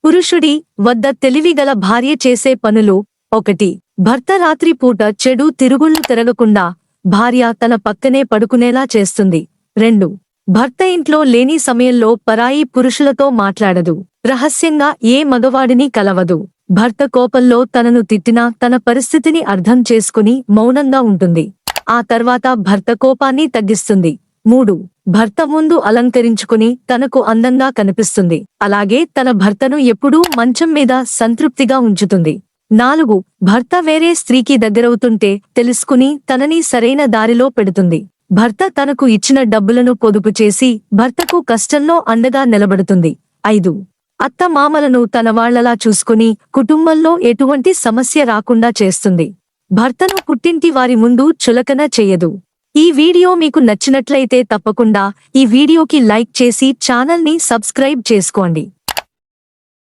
పురుషుడి వద్ద తెలివిగల భార్య చేసే పనులు. 1. భర్త రాత్రిపూట చెడు తిరుగుళ్ళు తిరగకుండా భార్య తన పక్కనే పడుకునేలా చేస్తుంది. 2. భర్త ఇంట్లో లేని సమయంలో పరాయి పురుషులతో మాట్లాడదు. రహస్యంగా ఏ మగవాడిని కలవదు. భర్త కోపంలో తనను తిట్టినా తన పరిస్థితిని అర్థం చేసుకుని మౌనంగా ఉంటుంది. ఆ తర్వాత భర్త కోపాన్ని తగ్గిస్తుంది. 3. భర్త ముందు అలంకరించుకుని తనకు అందంగా కనిపిస్తుంది. అలాగే తన భర్తను ఎప్పుడూ మంచం మీద సంతృప్తిగా ఉంచుతుంది. 4. భర్త వేరే స్త్రీకి దగ్గరవుతుంటే తెలుసుకుని తనని సరైన దారిలో పెడుతుంది. భర్త తనకు ఇచ్చిన డబ్బులను పొదుపు చేసి భర్తకు కష్టంలో అండగా నిలబడుతుంది. 5. అత్త మామలను తన వాళ్లలా చూసుకుని కుటుంబంలో ఎటువంటి సమస్య రాకుండా చేస్తుంది. భర్తను పుట్టింటి వారి ముందు చులకన చెయ్యదు. ఈ వీడియో మీకు నచ్చినట్లయితే తప్పకుండా ఈ వీడియోకి లైక్ చేసి ఛానల్ని సబ్స్క్రైబ్ చేసుకోండి.